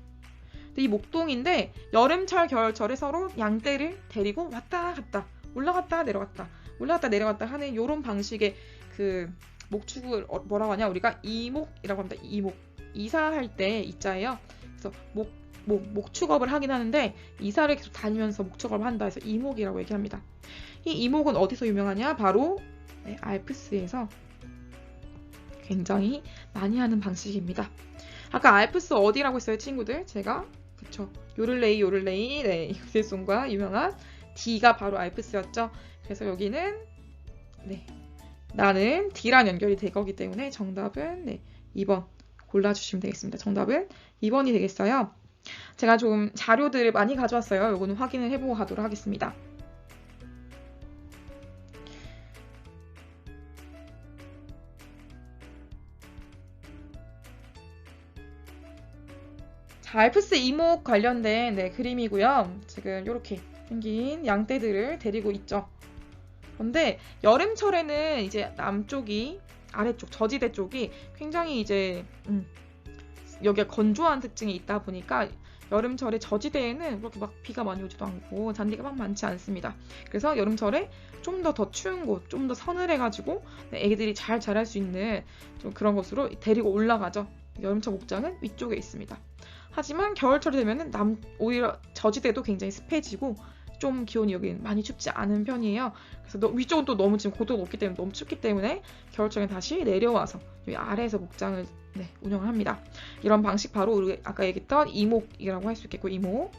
근데 이 목동인데 여름철 겨울철에 서로 양떼를 데리고 왔다 갔다 올라갔다 내려갔다 하는 이런 방식의 그 목축을 뭐라고 하냐? 우리가 이목이라고 합니다. 이목. 이사할 때 이자예요. 그래서 목축업을 하긴 하는데 이사를 계속 다니면서 목축업을 한다 해서 이목이라고 얘기합니다. 이 이목은 어디서 유명하냐? 바로 알프스에서 굉장히 많이 하는 방식입니다. 아까 알프스 어디라고 했어요, 친구들? 제가 요를레이 요들송과 유명한 D가 바로 알프스였죠. 그래서 여기는 나는 D랑 연결이 될 거기 때문에 정답은 2번 골라주시면 되겠습니다. 정답은 2번이 되겠어요. 제가 좀 자료들을 많이 가져왔어요. 이거는 확인을 해보고 가도록 하겠습니다. 자, 알프스 이목 관련된 그림이고요. 지금 이렇게 생긴 양떼들을 데리고 있죠. 그런데 여름철에는 이제 남쪽이 아래쪽 저지대 쪽이 굉장히 이제 여기가 건조한 특징이 있다 보니까 여름철에 저지대에는 그렇게 막 비가 많이 오지도 않고 잔디가 막 많지 않습니다. 그래서 여름철에 좀 더 추운 곳, 좀 더 서늘해가지고 애기들이 잘 자랄 수 있는 좀 그런 곳으로 데리고 올라가죠. 여름철 목장은 위쪽에 있습니다. 하지만 겨울철이 되면은 오히려 저지대도 굉장히 습해지고 좀 기온이 여기는 많이 춥지 않은 편이에요. 그래서 위쪽은 또 너무 지금 고도가 높기 때문에 너무 춥기 때문에 겨울철에 다시 내려와서 여기 아래에서 목장을 운영을 합니다. 이런 방식 바로 우리 아까 얘기했던 이목이라고 할 수 있겠고 이목.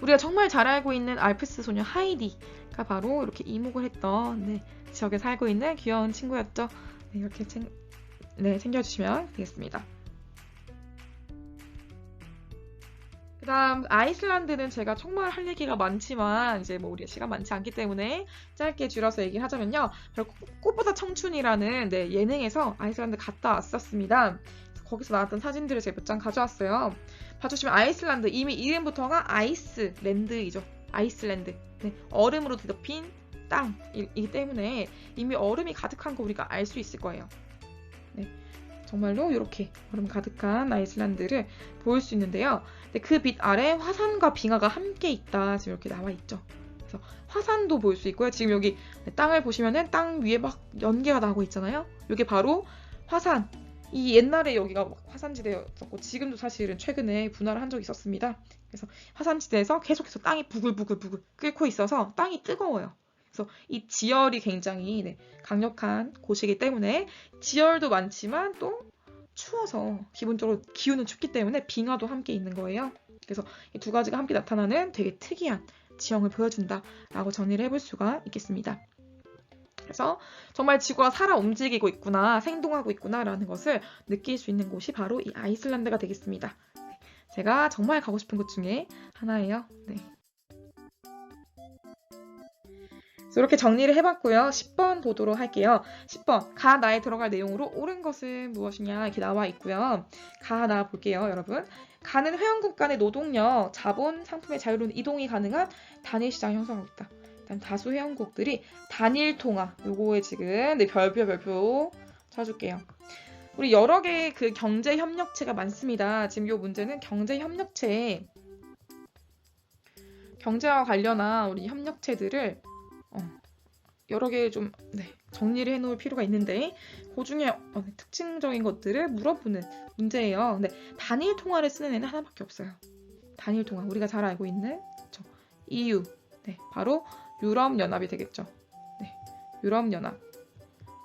우리가 정말 잘 알고 있는 알프스 소녀 하이디가 바로 이렇게 이목을 했던 지역에 살고 있는 귀여운 친구였죠. 이렇게 챙겨주시면 되겠습니다. 그 다음 아이슬란드는 제가 정말 할 얘기가 많지만 이제 우리 시간 많지 않기 때문에 짧게 줄여서 얘기를 하자면요. 꽃보다 청춘이라는 예능에서 아이슬란드 갔다 왔었습니다. 거기서 나왔던 사진들을 제가 몇 장 가져왔어요. 봐주시면 아이슬란드 이미 이름부터가 아이스랜드이죠. 아이슬랜드. 얼음으로 뒤덮인 땅이기 때문에 이미 얼음이 가득한 거 우리가 알 수 있을 거예요. 정말로 이렇게 얼음 가득한 아이슬란드를 볼 수 있는데요. 그 빛 아래 화산과 빙하가 함께 있다. 지금 이렇게 나와 있죠. 그래서 화산도 볼 수 있고요. 지금 여기 땅을 보시면은 땅 위에 막 연기가 나고 있잖아요. 이게 바로 화산. 이 옛날에 여기가 화산지대였었고 지금도 사실은 최근에 분화를 한 적이 있었습니다. 그래서 화산지대에서 계속해서 땅이 부글부글 끓고 있어서 땅이 뜨거워요. 그래서 이 지열이 굉장히 강력한 곳이기 때문에 지열도 많지만 또 추워서 기본적으로 기온은 춥기 때문에 빙하도 함께 있는 거예요. 그래서 이 두 가지가 함께 나타나는 되게 특이한 지형을 보여준다라고 정리를 해볼 수가 있겠습니다. 그래서 정말 지구가 살아 움직이고 있구나, 생동하고 있구나라는 것을 느낄 수 있는 곳이 바로 이 아이슬란드가 되겠습니다. 제가 정말 가고 싶은 곳 중에 하나예요. 그래서 이렇게 정리를 해봤고요. 10번 보도록 할게요. 10번, 가 나에 들어갈 내용으로 옳은 것은 무엇이냐 이렇게 나와 있고요. 가 나 볼게요, 여러분. 가는 회원국 간의 노동력, 자본, 상품의 자유로운 이동이 가능한 단일 시장을 형성하고 있다. 일단 다수 회원국들이 단일 통화, 요거에 지금 네, 별표 쳐줄게요. 우리 여러 개의 그 경제 협력체가 많습니다. 지금 요 문제는 경제 협력체, 경제와 관련한 우리 협력체들을 여러 개 좀 정리를 해놓을 필요가 있는데 그 중에 특징적인 것들을 물어보는 문제예요. 근데 단일 통화를 쓰는 애는 하나밖에 없어요. 단일 통화, 우리가 잘 알고 있는 EU, 바로 유럽연합이 되겠죠. 유럽연합.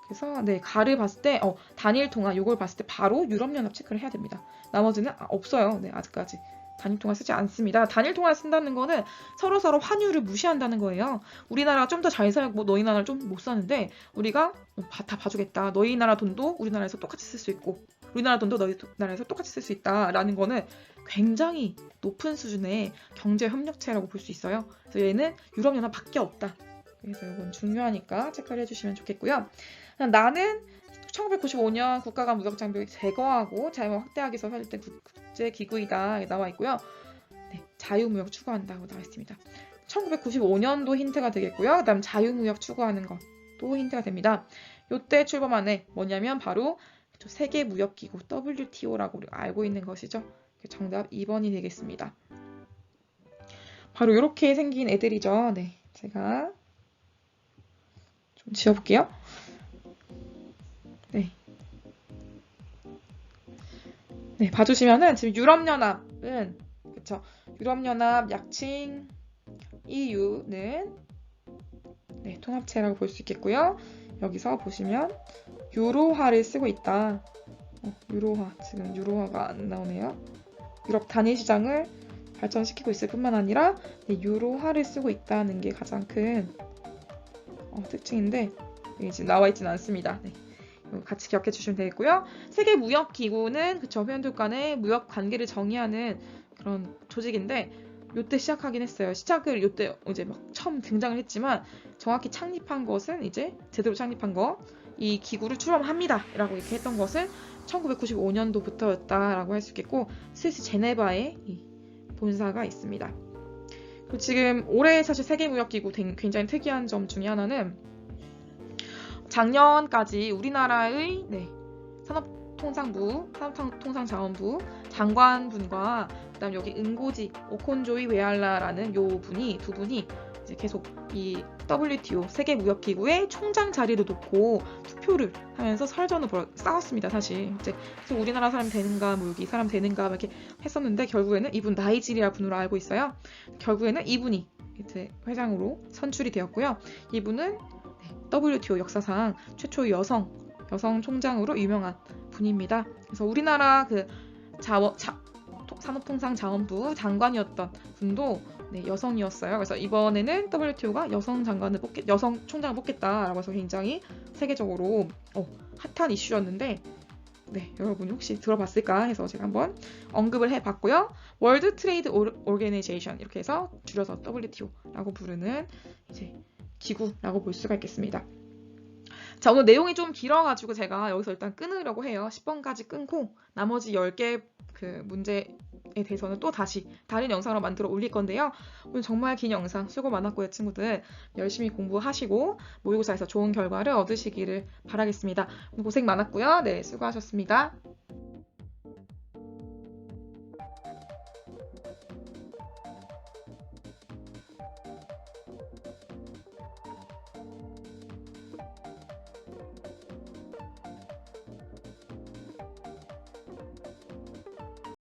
그래서 가를 봤을 때 단일 통화 요걸 봤을 때 바로 유럽연합 체크를 해야 됩니다. 나머지는 없어요. 아직까지. 단일 통화 쓰지 않습니다. 단일 통화 쓴다는 거는 서로 환율을 무시한다는 거예요. 우리나라가 좀 더 잘 살고 너희 나라를 좀 못 사는데 우리가 다 봐주겠다. 너희 나라 돈도 우리나라에서 똑같이 쓸 수 있고 우리나라 돈도 너희 나라에서 똑같이 쓸 수 있다라는 거는 굉장히 높은 수준의 경제 협력체라고 볼 수 있어요. 그래서 얘는 유럽연합밖에 없다. 그래서 이건 중요하니까 체크를 해주시면 좋겠고요. 나는 1995년 국가 간 무역 장벽을 제거하고 자유무역 확대하기 위해서 설립된 국제기구이다 나와 있고요. 자유무역 추구한다고 나와 있습니다. 1995년도 힌트가 되겠고요. 그 다음 자유무역 추구하는 것도 힌트가 됩니다. 이때 출범한 뭐냐면 바로 세계무역기구 WTO라고 우리가 알고 있는 것이죠. 정답 2번이 되겠습니다. 바로 이렇게 생긴 애들이죠. 제가 좀 지워볼게요. 봐주시면은 지금 유럽연합은 그쵸? 유럽연합 약칭 EU는 통합체라고 볼 수 있겠고요. 여기서 보시면 유로화를 쓰고 있다. 유로화 지금 유로화가 안 나오네요. 유럽 단일 시장을 발전시키고 있을 뿐만 아니라 유로화를 쓰고 있다는 게 가장 큰 특징인데 지금 나와 있지는 않습니다. 같이 기억해 주시면 되겠고요. 세계무역기구는 회원들 간의 무역 관계를 정의하는 그런 조직인데 요때 시작하긴 했어요. 시작을 요때 이제 막 처음 등장을 했지만 정확히 창립한 것은 이제 제대로 창립한 거 이 기구를 출범합니다 라고 이렇게 했던 것은 1995년도부터였다라고 할 수 있겠고 스위스 제네바에 이 본사가 있습니다. 그리고 지금 올해 사실 세계무역기구 굉장히 특이한 점 중에 하나는 작년까지 우리나라의 산업통상부, 산업통상자원부 장관분과 그다음 여기 은고지 오콘조이 웨알라라는 요 분이 두 분이 이제 계속 이 WTO 세계무역기구의 총장 자리를 놓고 투표를 하면서 설전을 싸웠습니다. 사실 이제 우리나라 사람 되는가 뭐 여기 사람 되는가 이렇게 했었는데 결국에는 이분 나이지리아 분으로 알고 있어요. 결국에는 이분이 이제 회장으로 선출이 되었고요. 이분은 WTO 역사상 최초의 여성 총장으로 유명한 분입니다. 그래서 우리나라 그 산업통상자원부 장관이었던 분도 여성이었어요. 그래서 이번에는 WTO가 여성 총장을 뽑겠다라고 해서 굉장히 세계적으로 핫한 이슈였는데 여러분이 혹시 들어봤을까 해서 제가 한번 언급을 해봤고요. 월드 트레이드 오르게네이제이션 이렇게 해서 줄여서 WTO라고 부르는 이제 기구라고 볼 수가 있겠습니다. 자, 오늘 내용이 좀 길어가지고 제가 여기서 일단 끊으려고 해요. 10번까지 끊고 나머지 10개 그 문제에 대해서는 또 다시 다른 영상으로 만들어 올릴 건데요. 오늘 정말 긴 영상 수고 많았고요, 친구들. 열심히 공부하시고 모의고사에서 좋은 결과를 얻으시기를 바라겠습니다. 오늘 고생 많았고요. 수고하셨습니다.